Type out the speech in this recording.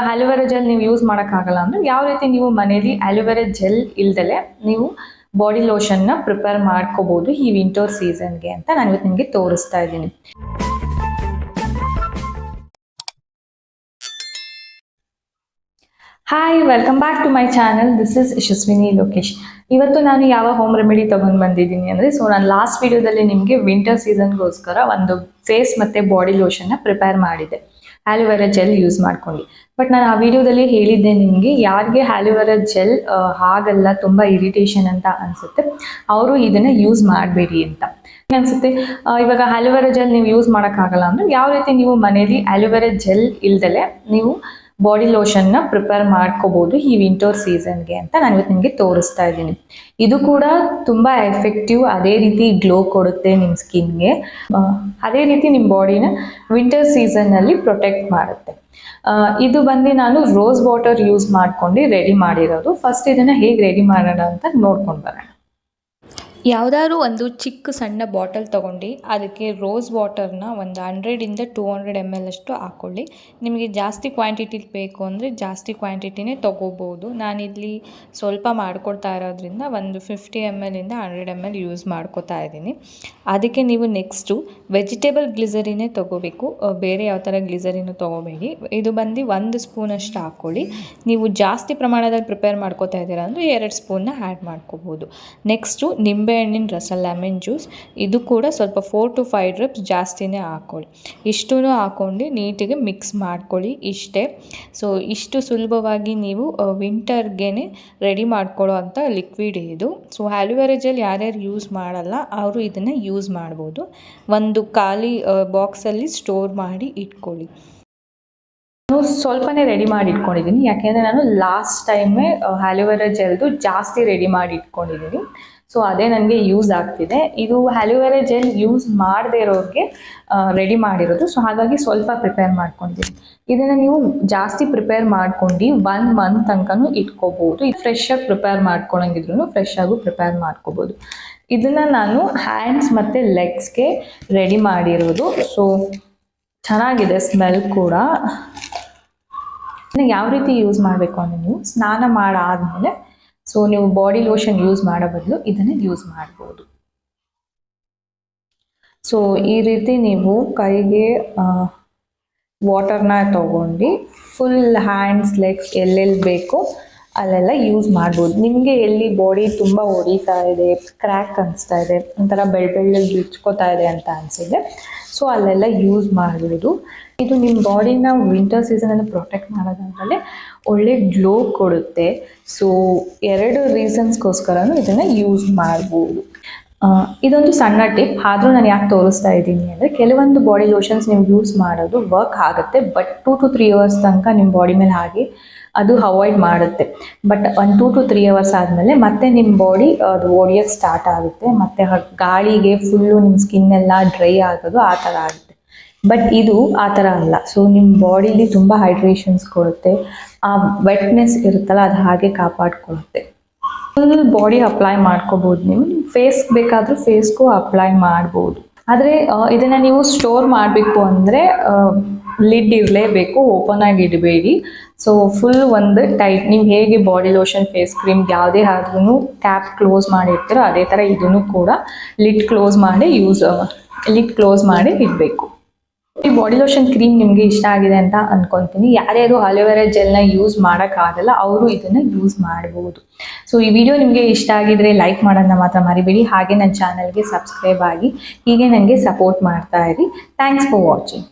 Aloe vera gel ನೀವು use ಮಾಡೋಕ್ಕಾಗಲ್ಲ ಅಂದರೆ ಯಾವ ರೀತಿ ನೀವು ಮನೇಲಿ ಆಲೋವೆರಾ ಜೆಲ್ ಇಲ್ದಲೆ ನೀವು ಬಾಡಿ ಲೋಷನ್ನ ಪ್ರಿಪೇರ್ ಮಾಡ್ಕೋಬೋದು ಈ ವಿಂಟರ್ ಸೀಸನ್ಗೆ ಅಂತ ನಾನು ಇವತ್ತು ನಿಮಗೆ ತೋರಿಸ್ತಾ ಇದ್ದೀನಿ. Hi, welcome back to my channel. This is Yashaswini Lokesh. ಇವತ್ತು ನಾನು ಯಾವ ಹೋಮ್ ರೆಮಿಡಿ ತೊಗೊಂಡು ಬಂದಿದ್ದೀನಿ ಅಂದರೆ, ನಾನು ಲಾಸ್ಟ್ ವಿಡಿಯೋದಲ್ಲಿ ನಿಮಗೆ ವಿಂಟರ್ ಸೀಸನ್ಗೋಸ್ಕರ ಒಂದು ಫೇಸ್ ಮತ್ತು ಬಾಡಿ ಲೋಷನ್ನ ಪ್ರಿಪೇರ್ ಮಾಡಿದೆ ಆಲೋವೆರಾ ಜೆಲ್ ಯೂಸ್ ಮಾಡ್ಕೊಂಡು. ಬಟ್ ನಾನು ಆ ವಿಡಿಯೋದಲ್ಲಿ ಹೇಳಿದ್ದೆ ನಿಮಗೆ, ಯಾರಿಗೆ ಆಲೋವೆರಾ ಜೆಲ್ ಆಗಲ್ಲ, ತುಂಬ ಇರಿಟೇಷನ್ ಅಂತ ಅನಿಸುತ್ತೆ, ಅವರು ಇದನ್ನು ಯೂಸ್ ಮಾಡಬೇಡಿ ಅಂತ ಅನಿಸುತ್ತೆ. ಇವಾಗ ಆಲೋವೆರಾ ಜೆಲ್ ನೀವು ಯೂಸ್ ಮಾಡೋಕ್ಕಾಗಲ್ಲ ಅಂದರೆ ಯಾವ ರೀತಿ ನೀವು ಮನೇಲಿ ಆಲೋವೆರಾ ಜೆಲ್ ಇಲ್ದಲೆ ನೀವು ಬಾಡಿ ಲೋಷನ್ನ ಪ್ರಿಪೇರ್ ಮಾಡ್ಕೋಬೋದು ಈ ವಿಂಟರ್ ಸೀಸನ್ಗೆ ಅಂತ ನಾನು ಇವತ್ತು ನಿಮಗೆ ತೋರಿಸ್ತಾ ಇದ್ದೀನಿ. ಇದು ಕೂಡ ತುಂಬ ಎಫೆಕ್ಟಿವ್, ಅದೇ ರೀತಿ ಗ್ಲೋ ಕೊಡುತ್ತೆ ನಿಮ್ಮ ಸ್ಕಿನ್ಗೆ, ಅದೇ ರೀತಿ ನಿಮ್ಮ ಬಾಡಿನ ವಿಂಟರ್ ಸೀಸನ್ನಲ್ಲಿ ಪ್ರೊಟೆಕ್ಟ್ ಮಾಡುತ್ತೆ. ಇದು ಬಂದು ನಾನು ರೋಸ್ ವಾಟರ್ ಯೂಸ್ ಮಾಡ್ಕೊಂಡು ರೆಡಿ ಮಾಡಿರೋದು. ಫಸ್ಟ್ ಇದನ್ನು ಹೇಗೆ ರೆಡಿ ಮಾಡೋಣ ಅಂತ ನೋಡ್ಕೊಂಡು ಬರೋಣ. ಯಾವುದಾದ್ರು ಒಂದು ಚಿಕ್ಕ ಸಣ್ಣ ಬಾಟಲ್ ತೊಗೊಂಡು ಅದಕ್ಕೆ ರೋಸ್ ವಾಟರ್ನ ಒಂದು 100 to 200 ml ಅಷ್ಟು ಹಾಕ್ಕೊಳ್ಳಿ. ನಿಮಗೆ ಜಾಸ್ತಿ ಕ್ವಾಂಟಿಟಿ ಬೇಕು ಅಂದರೆ ಜಾಸ್ತಿ ಕ್ವಾಂಟಿಟಿನೇ ತೊಗೋಬೋದು. ನಾನಿಲ್ಲಿ ಸ್ವಲ್ಪ ಮಾಡ್ಕೊಳ್ತಾ ಇರೋದ್ರಿಂದ ಒಂದು 50 ml ಇಂದ 100 ml ಯೂಸ್ ಮಾಡ್ಕೋತಾ ಇದ್ದೀನಿ. ಅದಕ್ಕೆ ನೀವು ನೆಕ್ಸ್ಟು ವೆಜಿಟೇಬಲ್ ಗ್ಲಿಸರಿನೇ ತೊಗೋಬೇಕು, ಬೇರೆ ಯಾವ ಥರ ಗ್ಲಿಸರಿನೂ ತೊಗೋಬೇಡಿ. ಇದು ಬಂದು 1 ಸ್ಪೂನಷ್ಟು ಹಾಕ್ಕೊಳ್ಳಿ. ನೀವು ಜಾಸ್ತಿ ಪ್ರಮಾಣದಲ್ಲಿ ಪ್ರಿಪೇರ್ ಮಾಡ್ಕೋತಾ ಇದ್ದೀರಾ ಅಂದರೆ 2 ಸ್ಪೂನ್ನ ಆ್ಯಡ್ ಮಾಡ್ಕೋಬೋದು. ನೆಕ್ಸ್ಟು ನಿಂಬೆಹಣ್ಣಿನ ರಸ, ಲೆಮನ್ ಜ್ಯೂಸ್, ಇದು ಕೂಡ ಸ್ವಲ್ಪ 4 to 5 ಡ್ರಾಪ್ಸ್ ಜಾಸ್ತಿನೇ ಹಾಕ್ಕೊಳ್ಳಿ. ಇಷ್ಟೂ ಹಾಕ್ಕೊಂಡು ನೀಟಿಗೆ ಮಿಕ್ಸ್ ಮಾಡ್ಕೊಳ್ಳಿ. ಇಷ್ಟೇ. ಸೊ ಇಷ್ಟು ಸುಲಭವಾಗಿ ನೀವು ವಿಂಟರ್ಗೆ ರೆಡಿ ಮಾಡ್ಕೊಳ್ಳೋ ಅಂಥ ಲಿಕ್ವಿಡ್ ಇದು. ಸೊ ಆಲೋವೆರಾ ಜೆಲ್ ಯಾರ್ಯಾರು ಯೂಸ್ ಮಾಡಲ್ಲ ಅವರು ಇದನ್ನು ಯೂಸ್ ಮಾಡ್ಬೋದು. ಒಂದು ಖಾಲಿ ಬಾಕ್ಸಲ್ಲಿ ಸ್ಟೋರ್ ಮಾಡಿ ಇಟ್ಕೊಳ್ಳಿ. ನಾನು ಸ್ವಲ್ಪನೇ ರೆಡಿ ಮಾಡಿ ಇಟ್ಕೊಂಡಿದ್ದೀನಿ, ಯಾಕೆಂದರೆ ನಾನು ಲಾಸ್ಟ್ ಟೈಮೇ ಆಲೋವೆರಾ ಜೆಲ್ದು ಜಾಸ್ತಿ ರೆಡಿ ಮಾಡಿ ಇಟ್ಕೊಂಡಿದ್ದೀನಿ. ಸೊ ಅದೇ ನನಗೆ ಯೂಸ್ ಆಗ್ತಿದೆ. ಇದು ಆಲೋವೆರಾ ಜೆಲ್ ಯೂಸ್ ಮಾಡದೇ ಇರೋರಿಗೆ ರೆಡಿ ಮಾಡಿರೋದು. ಸೊ ಹಾಗಾಗಿ ಸ್ವಲ್ಪ ಪ್ರಿಪೇರ್ ಮಾಡ್ಕೊಂಡಿದ್ದೀನಿ. ಇದನ್ನು ನೀವು ಜಾಸ್ತಿ ಪ್ರಿಪೇರ್ ಮಾಡ್ಕೊಂಡು 1 ಮಂತ್ ತನಕನೂ ಇಟ್ಕೋಬೋದು. ಇದು ಫ್ರೆಶ್ಶಾಗಿ ಪ್ರಿಪೇರ್ ಮಾಡ್ಕೊಳಂಗಿದ್ರು ಫ್ರೆಶ್ಶಾಗೂ ಪ್ರಿಪೇರ್ ಮಾಡ್ಕೋಬೋದು. ಇದನ್ನು ನಾನು ಹ್ಯಾಂಡ್ಸ್ ಮತ್ತು ಲೆಗ್ಸ್ಗೆ ರೆಡಿ ಮಾಡಿರೋದು. ಸೊ ಚೆನ್ನಾಗಿದೆ ಸ್ಮೆಲ್ ಕೂಡ. ಯಾವ ರೀತಿ ಯೂಸ್ ಮಾಡಬೇಕು ಅಂದರೆ, ನೀವು ಸ್ನಾನ ಮಾಡಾದಮೇಲೆ ಸೊ ನೀವು ಬಾಡಿ ಲೋಷನ್ ಯೂಸ್ ಮಾಡೋ ಬದಲು ಇದನ್ನು ಯೂಸ್ ಮಾಡ್ಬೋದು. ಸೊ ಈ ರೀತಿ ನೀವು ಕೈಗೆ ವಾಟರ್ನ ತೊಗೊಂಡು ಫುಲ್ ಹ್ಯಾಂಡ್ಸ್, ಲೆಗ್ಸ್ ಎಲ್ಲೆಲ್ಲಿ ಬೇಕೋ ಅಲ್ಲೆಲ್ಲ ಯೂಸ್ ಮಾಡ್ಬೋದು. ನಿಮಗೆ ಎಲ್ಲಿ ಬಾಡಿ ತುಂಬ ಹೊಡಿತಾ ಇದೆ, ಕ್ರ್ಯಾಕ್ ಅನಿಸ್ತಾ ಇದೆ, ಒಂಥರ ಬೆಳ್ಳಗೆ ಬಿಚ್ಕೋತಾ ಇದೆ ಅಂತ ಅನಿಸಿದೆ, ಸೊ ಅಲ್ಲೆಲ್ಲ ಯೂಸ್ ಮಾಡ್ಬೋದು. ಇದು ನಿಮ್ಮ ಬಾಡಿನ ವಿಂಟರ್ ಸೀಸನಲ್ಲಿ ಪ್ರೊಟೆಕ್ಟ್ ಮಾಡೋದಾದಮೇಲೆ ಒಳ್ಳೆ ಗ್ಲೋ ಕೊಡುತ್ತೆ. ಸೊ 2 ರೀಸನ್ಸ್ಗೋಸ್ಕರನೂ ಇದನ್ನು ಯೂಸ್ ಮಾಡ್ಬೋದು. ಇದೊಂದು ಸಣ್ಣ ಟಿಪ್, ಆದರೂ ನಾನು ಯಾಕೆ ತೋರಿಸ್ತಾ ಇದ್ದೀನಿ ಅಂದರೆ, ಕೆಲವೊಂದು ಬಾಡಿ ಲೋಷನ್ಸ್ ನೀವು ಯೂಸ್ ಮಾಡೋದು ವರ್ಕ್ ಆಗುತ್ತೆ, ಬಟ್ 2 to 3 hours ತನಕ ನಿಮ್ಮ ಬಾಡಿ ಮೇಲೆ ಹಾಗೆ ಅದು ಅವಾಯ್ಡ್ ಮಾಡುತ್ತೆ. ಬಟ್ ಒಂದು 2 to 3 hours ಆದಮೇಲೆ ಮತ್ತೆ ನಿಮ್ಮ ಬಾಡಿ ಅದು ಒಡೆಯೋಕ್ಕೆ ಸ್ಟಾರ್ಟ್ ಆಗುತ್ತೆ, ಮತ್ತು ಗಾಳಿಗೆ ಫುಲ್ಲು ನಿಮ್ಮ ಸ್ಕಿನ್ನೆಲ್ಲ ಡ್ರೈ ಆಗೋದು ಆ ಥರ ಆಗುತ್ತೆ. ಬಟ್ ಇದು ಆ ಥರ ಅಲ್ಲ. ಸೊ ನಿಮ್ಮ ಬಾಡಿಲಿ ತುಂಬ ಹೈಡ್ರೇಷನ್ಸ್ ಕೊಡುತ್ತೆ, ಆ ವೆಟ್ನೆಸ್ ಇರುತ್ತಲ್ಲ ಅದು ಹಾಗೆ ಕಾಪಾಡ್ಕೊಳುತ್ತೆ. ಫುಲ್ ಬಾಡಿ ಅಪ್ಲೈ ಮಾಡ್ಕೋಬೋದು. ನೀವು ಫೇಸ್ ಬೇಕಾದರೂ ಫೇಸ್ಗೂ ಅಪ್ಲೈ ಮಾಡ್ಬೋದು. ಆದರೆ ಇದನ್ನು ನೀವು ಸ್ಟೋರ್ ಮಾಡಬೇಕು ಅಂದರೆ ಲಿಡ್ ಇರಲೇಬೇಕು, ಓಪನ್ ಆಗಿ ಇಡಬೇಡಿ. ಸೊ ಫುಲ್ ಒಂದು ಟೈಟ್, ನೀವು ಹೇಗೆ ಬಾಡಿ ಲೋಷನ್, ಫೇಸ್ ಕ್ರೀಮ್ ಯಾವುದೇ ಆದ್ರೂ ಕ್ಯಾಪ್ ಕ್ಲೋಸ್ ಮಾಡಿರ್ತೀರೋ ಅದೇ ಥರ ಇದನ್ನು ಕೂಡ ಲಿಡ್ ಕ್ಲೋಸ್ ಮಾಡಿ ಇಡಬೇಕು. ಈ ಬಾಡಿ ಲೋಷನ್ ಕ್ರೀಮ್ ನಿಮಗೆ ಇಷ್ಟ ಆಗಿದೆ ಅಂತ ಅಂದ್ಕೊತೀನಿ. ಯಾರ್ಯಾರು ಆಲೋವೆರಾ ಜೆಲ್ನ ಯೂಸ್ ಮಾಡೋಕ್ಕಾಗಲ್ಲ ಅವರು ಇದನ್ನು ಯೂಸ್ ಮಾಡ್ಬೋದು. ಸೊ ಈ ವಿಡಿಯೋ ನಿಮಗೆ ಇಷ್ಟ ಆಗಿದ್ರೆ ಲೈಕ್ ಮಾಡೋದನ್ನ ಮಾತ್ರ ಮರಿಬೇಡಿ. ಹಾಗೆ ನನ್ನ ಚಾನಲ್ಗೆ ಸಬ್ಸ್ಕ್ರೈಬ್ ಆಗಿ ಹೀಗೆ ನನಗೆ ಸಪೋರ್ಟ್ ಮಾಡ್ತಾ ಇರಿ. Thanks for watching.